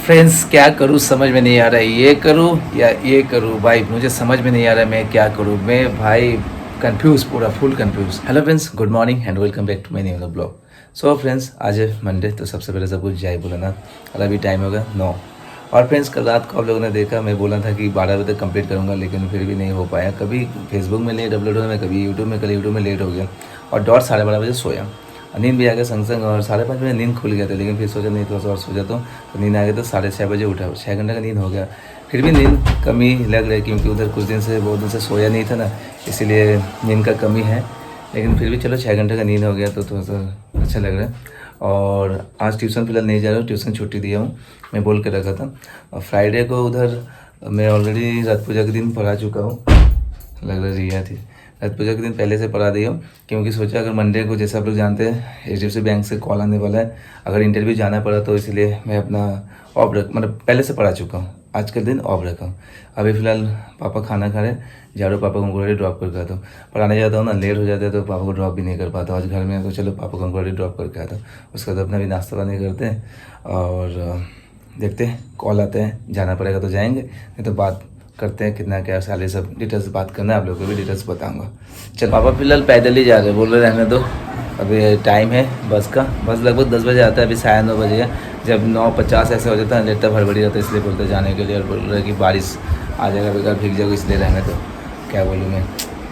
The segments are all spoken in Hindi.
फ्रेंड्स क्या करूँ समझ में नहीं आ रहा है, ये करूँ या ये करूँ भाई, मुझे समझ में नहीं आ रहा है मैं क्या करूँ। मैं भाई कंफ्यूज, पूरा full confuse. Hello friends, good morning and welcome back to my new blog. So friends, आज है मंडे, तो सबसे पहले सब कुछ जय बोला ना। और अभी टाइम होगा 9। और फ्रेंड्स, कल रात को आप लोगों ने देखा, मैं बोला था कि 12 बजे तक कंप्लीट करूँगा, लेकिन फिर भी नहीं हो पाया। कभी फेसबुक में लेट अपलोड हुआ, मैं कभी यूट्यूब में, कल यूट्यूब में लेट हो गया और डॉट 12:30 बजे सोया। नींद भी आ गया संग संग, और 5:30 बजे नींद खुल गया था, लेकिन फिर सोचा नहीं थोड़ा सा और सो जाता हूँ, तो नींद आ गया। तो 6:30 बजे उठा, 6 घंटे का नींद हो गया। फिर भी नींद कमी लग रही है, क्योंकि उधर कुछ दिन से, बहुत दिन से सोया नहीं था ना, इसीलिए नींद का कमी है। लेकिन फिर भी चलो 6 घंटे का नींद हो गया तो थोड़ा सा अच्छा लग रहा है। और आज ट्यूशन फिलहाल नहीं जा रहा हूँ, ट्यूशन छुट्टी दिया हूँ, मैं बोल के रखा था। और फ्राइडे को उधर मैं ऑलरेडी रथ पूजा के दिन पढ़ा चुका हूँ, लग रहा रिया थी। रथ पूजा के दिन पहले से पढ़ा दी हूँ, क्योंकि सोचा अगर मंडे को, जैसे आप लोग जानते हैं, HDFC बैंक से कॉल आने वाला है, अगर इंटरव्यू जाना पड़ा तो इसलिए मैं अपना ऑफ रख, मतलब पहले से पढ़ा चुका हूँ, आज के दिन ऑफ रखा हूँ। अभी फ़िलहाल पापा खाना खा रहे, झाड़ू पापा को अंकुरवाड़ी ड्रॉप करके आता हूँ। पढ़ाने जाता हूँ ना, लेट हो जाता है तो पापा को ड्रॉप भी नहीं कर पाता। आज घर में तो चलो पापा को अंकुरवाड़ी ड्रॉप करके आता हूँ, उसके बाद अपना भी नाश्ता पानी करते हैं और देखते हैं, कॉल आते हैं, जाना पड़ेगा तो जाएंगे, नहीं तो बात करते हैं कितना क्या साले सब डिटेल्स बात करना है, आप लोगों को भी डिटेल्स बताऊंगा। चल, पापा फिलहाल पैदल ही जा रहे हैं, बोल रहे रहने दो, अभी टाइम है बस का। बस लगभग 10 बजे आता है, अभी 9:30 बजे है। जब 9:50 ऐसे हो जाता है, लेट तक हड़बड़ी रहता है, इसलिए बोलते जाने के लिए। और बोल रहे कि बारिश आ जाएगा, बेकार भीग जाएगा, इसलिए रहने दो। क्या बोलूँ मैं,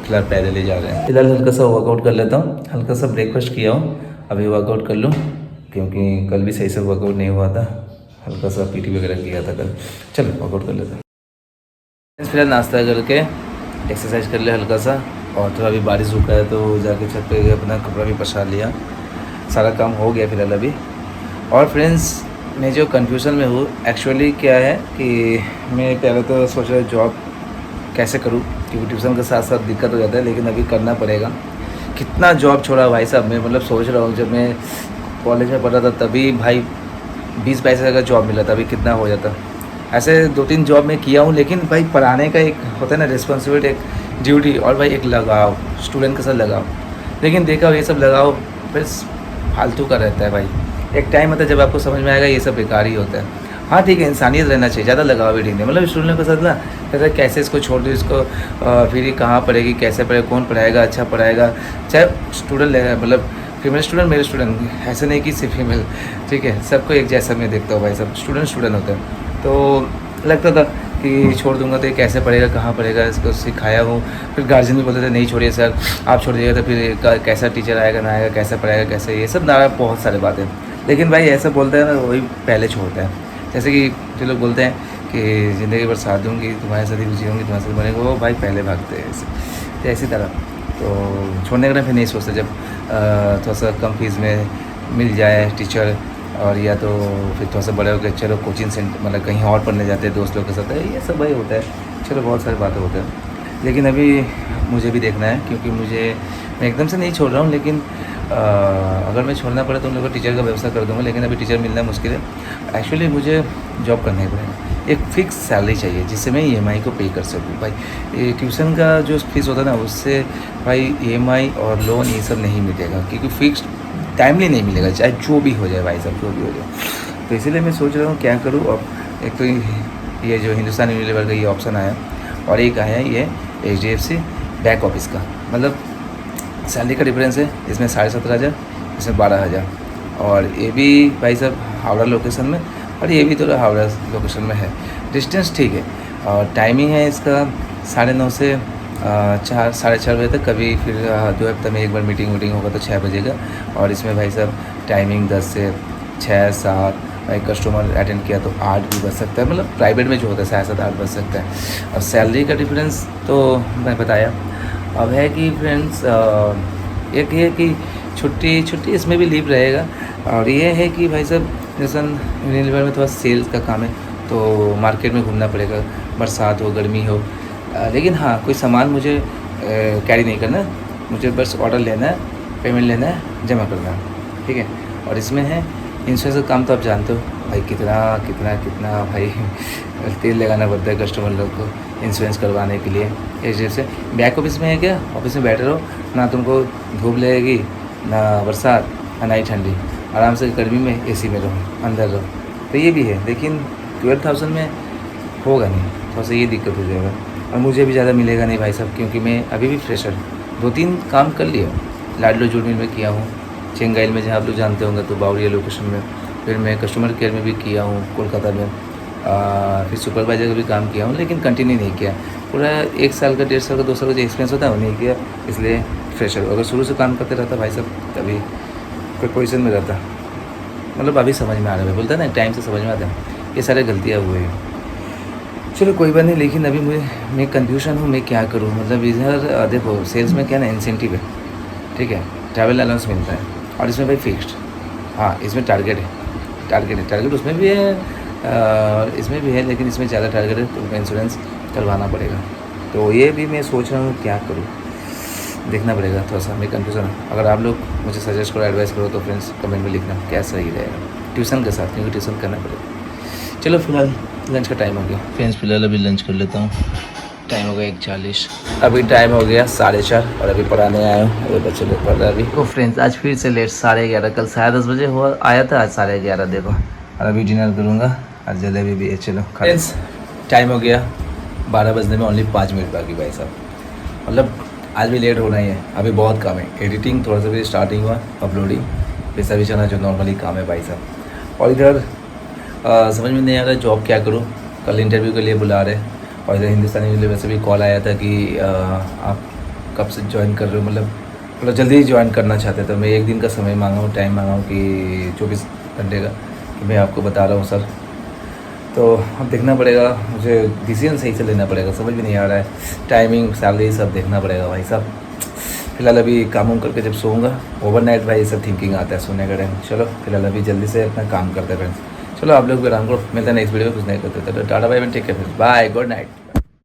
फिलहाल पैदल ही जा रहे हैं। फिलहाल हल्का सा वर्कआउट कर लेता हूँ, हल्का सा ब्रेकफास्ट किया हूँ, अभी वर्कआउट कर लूँ, क्योंकि कल भी सही से वर्कआउट नहीं हुआ था, हल्का सा PT वगैरह किया था कल। चलो वर्कआउट कर लेते हैं। फिलहाल नाश्ता करके एक्सरसाइज कर लिया हल्का सा, और थोड़ा अभी बारिश रुका है तो जाके छत पे अपना कपड़ा भी पसार लिया, सारा काम हो गया फिलहाल अभी। और फ्रेंड्स, मैं जो कन्फ्यूज़न में हूँ एक्चुअली क्या है कि मैं पहले तो सोच रहा जॉब कैसे करूँ, क्योंकि ट्यूशन के साथ साथ दिक्कत हो जाता है, लेकिन अभी करना पड़ेगा। कितना जॉब छोड़ा भाई साहब, मैं मतलब सोच रहा हूँ, जब मैं कॉलेज में पढ़ा था तभी भाई 20-22 हज़ार का जॉब मिला था, अभी कितना हो जाता। ऐसे 2-3 जॉब मैं किया हूँ, लेकिन भाई पढ़ाने का एक होता है ना रिस्पॉन्सिबिलिटी, एक ड्यूटी, और भाई एक लगाव, स्टूडेंट के साथ लगाव। लेकिन देखा ये सब लगाव बस फालतू का रहता है भाई। एक टाइम होता है जब आपको समझ में आएगा ये सब बेकार ही होता है। हाँ ठीक है, इंसानियत रहना चाहिए, ज़्यादा लगाव भी ठीक नहीं, मतलब स्टूडेंट के साथ ना कहता है कैसे इसको छोड़ दो, इसको फिर ये कहाँ पढ़ेगी, कैसे पढ़ेगा, कौन पढ़ाएगा, अच्छा पढ़ाएगा, चाहे स्टूडेंट लेगा, मतलब फीमेल स्टूडेंट, मेल स्टूडेंट, ऐसे नहीं कि सिर्फ फीमेल, ठीक है, सबको एक जैसा मैं देखता हूँ भाई, सब स्टूडेंट होते हैं। तो लगता था कि छोड़ दूंगा तो ये कैसे पढ़ेगा, कहाँ पढ़ेगा, इसको सिखाया हूँ। फिर गार्जियन भी बोलते थे नहीं छोड़िए सर, आप छोड़ दीजिएगा तो फिर कैसा टीचर आएगा ना आएगा, कैसा पढ़ाएगा, कैसे, ये सब ना बहुत सारे बातें। लेकिन भाई ऐसा बोलते हैं ना, वही पहले छोड़ता है। जैसे कि जो लोग बोलते हैं कि ज़िंदगी भर साथ दूँगी, तुम्हारे साथ ही जीऊँगी, तुम्हारे साथ मरेंगे, वो भाई पहले भागते हैं ऐसे। तो इसी तरह तो छोड़ने का फिर नहीं सोचते, जब थोड़ा सा कम फीस में मिल जाए टीचर, और या तो फिर थोड़ा सा बड़े हो गए, चलो कोचिंग सेंटर, मतलब कहीं और पढ़ने जाते हैं दोस्त लोग के साथ, ये सब भाई होता है। चलो बहुत सारी बातें होते हैं, लेकिन अभी मुझे भी देखना है, क्योंकि मैं एकदम से नहीं छोड़ रहा हूँ, लेकिन अगर मैं छोड़ना पड़े तो उन लोगों को टीचर का व्यवस्था कर दूँगा, लेकिन अभी टीचर मिलना मुश्किल है। एक्चुअली मुझे जॉब करना ही पड़ेगा, एक फ़िक्स सैलरी चाहिए जिससे मैं EMI को पे कर सकूँ भाई। ये ट्यूशन का जो फीस होता है ना, उससे भाई EMI और लोन ये सब नहीं मिलेगा, क्योंकि फिक्स टाइमली नहीं मिलेगा, चाहे जो भी हो जाए भाई साहब, जो भी हो जाए। तो इसीलिए मैं सोच रहा हूँ क्या करूँ। अब एक तो ये जो हिंदुस्तान यूनिलीवर का ये ऑप्शन आया, और एक आया ये HDFC बैक ऑफिस का, मतलब सैलरी का डिफरेंस है, इसमें 17,500, इसमें 12,000। और ये भी भाई साहब हावड़ा लोकेशन में, और ये भी थोड़ा हावड़ा लोकेशन में है। डिस्टेंस ठीक है, और टाइमिंग है इसका 9:30 से 4 साढ़े 4 बजे तक। कभी फिर 2 हफ्ते में एक बार मीटिंग होगा तो 6 बजे का। और इसमें भाई साहब टाइमिंग 10 से 6-7, भाई कस्टमर अटेंड किया तो 8 भी बज सकता है, मतलब प्राइवेट में जो होता है 7-7 8 बज सकता है। और सैलरी का डिफरेंस तो मैं बताया। अब है कि फ्रेंड्स, एक ये कि छुट्टी इसमें भी लीव रहेगा। और ये है कि भाई साहब जैसा यूनिलीवर में थोड़ा सेल्स का काम है, तो मार्केट में घूमना पड़ेगा, बरसात हो गर्मी हो। लेकिन हाँ, कोई सामान मुझे कैरी नहीं करना, मुझे बस ऑर्डर लेना है, पेमेंट लेना है, जमा करना है, ठीक है। और इसमें है इंश्योरेंस का काम, तो आप जानते हो भाई कितना भाई तेल लगाना पड़ता है कस्टमर लोग को इंश्योरेंस करवाने के लिए। इस जैसे बैक ऑफिस में है क्या, ऑफिस में बैठे रहो ना, तुमको धूप लगेगी ना बरसात ना ही ठंडी, आराम से गर्मी में AC में रहो, अंदर रहो। तो ये भी है, लेकिन 12,000 में होगा नहीं, थोड़ा सा ये दिक्कत हो जाएगा। और मुझे भी ज़्यादा मिलेगा नहीं भाई साहब, क्योंकि मैं अभी भी फ्रेशर 2-3 काम कर लिया। लाडलो जूट मिल में किया हूँ, चेंगाइल में जहाँ आप लोग जानते होंगे तो बावरिया लोकेशन में, फिर मैं कस्टमर केयर में भी किया हूँ कोलकाता में, फिर सुपरवाइजर का भी काम किया हूँ, लेकिन कंटिन्यू नहीं किया। पूरा 1 साल का 1.5 साल का 2 साल का जो एक्सपीरियंस होता है वो नहीं किया, इसलिए फ्रेशर। अगर शुरू से काम करते रहता भाई साहब तभी कोई पोजीशन में रहता। मतलब अभी समझ में आ रहा है, बोलता है ना टाइम से समझ में आता है, ये सारे गलतियाँ हुए हैं। चलो कोई बात नहीं, लेकिन अभी मैं कन्फ्यूजन हूँ, मैं क्या करूँ। मतलब इधर देखो सेल्स में क्या ना इंसेंटिव है, ठीक है, ट्रैवल अलाउंस मिलता है, और इसमें भाई फिक्स्ड, हाँ इसमें टारगेट उसमें भी है, इसमें भी है, लेकिन इसमें ज़्यादा टारगेट है, तो इंश्योरेंस करवाना पड़ेगा। तो ये भी मैं सोच रहा हूँ क्या करूँ, देखना पड़ेगा थोड़ा सा। मैं कन्फ्यूज़न हूँ। अगर आप लोग मुझे सजेस्ट करो, एडवाइस करो तो फ्रेंड्स कमेंट में लिखना क्या सही रहेगा ट्यूशन के साथ, क्योंकि ट्यूशन करना पड़ेगा। चलो फिलहाल लंच का टाइम हो गया फ्रेंड्स, फिलहाल अभी लंच कर लेता हूँ। टाइम हो गया 1:40, अभी टाइम हो गया 4:30 और अभी पढ़ाने आया हूँ, अभी बच्चे लोग पढ़ रहे हैं अभी। तो फ्रेंड्स आज फिर से लेट, 11:30, कल 10:30 बजे हुआ आया था, आज 11:30 देखो। और अभी डिनर करूँगा और जलेबी भी है। चलो फ्रेंड्स टाइम हो गया 12 बजने में ओनली 5 मिनट बाकी भाई साहब, मतलब आज भी लेट होना ही है। अभी बहुत काम है, एडिटिंग थोड़ा सा भी स्टार्टिंग हुआ, अपलोडिंग पैसा भी चलना जो नॉर्मली काम है भाई साहब। और इधर समझ में नहीं आ रहा जॉब क्या करूँ, कल इंटरव्यू के लिए बुला रहे, और इधर हिंदुस्तानी के लिए वैसे भी कॉल आया था कि आप कब से ज्वाइन कर रहे हो, मतलब जल्दी ही ज्वाइन करना चाहते। तो मैं 1 दिन का समय मांगा हूँ, टाइम मांगा हूँ कि 24 घंटे का, कि मैं आपको बता रहा हूँ सर। तो अब देखना पड़ेगा, मुझे डिसीजन सही से लेना पड़ेगा, समझ भी नहीं आ रहा है, टाइमिंग सैलरी सब देखना पड़ेगा भाई साहब। फिलहाल अभी काम वाम करके जब सोऊंगा, ओवरनाइट भाई ये सब थिंकिंग आता है सोने का टाइम। चलो फिलहाल अभी जल्दी से अपना काम करते हैं फ्रेंड्स। चलो आप लोग भी आराम करो, मिलते हैं नेक्स्ट वीडियो में कुछ नहीं करते। तो tata bye bye, take care, bye, good night.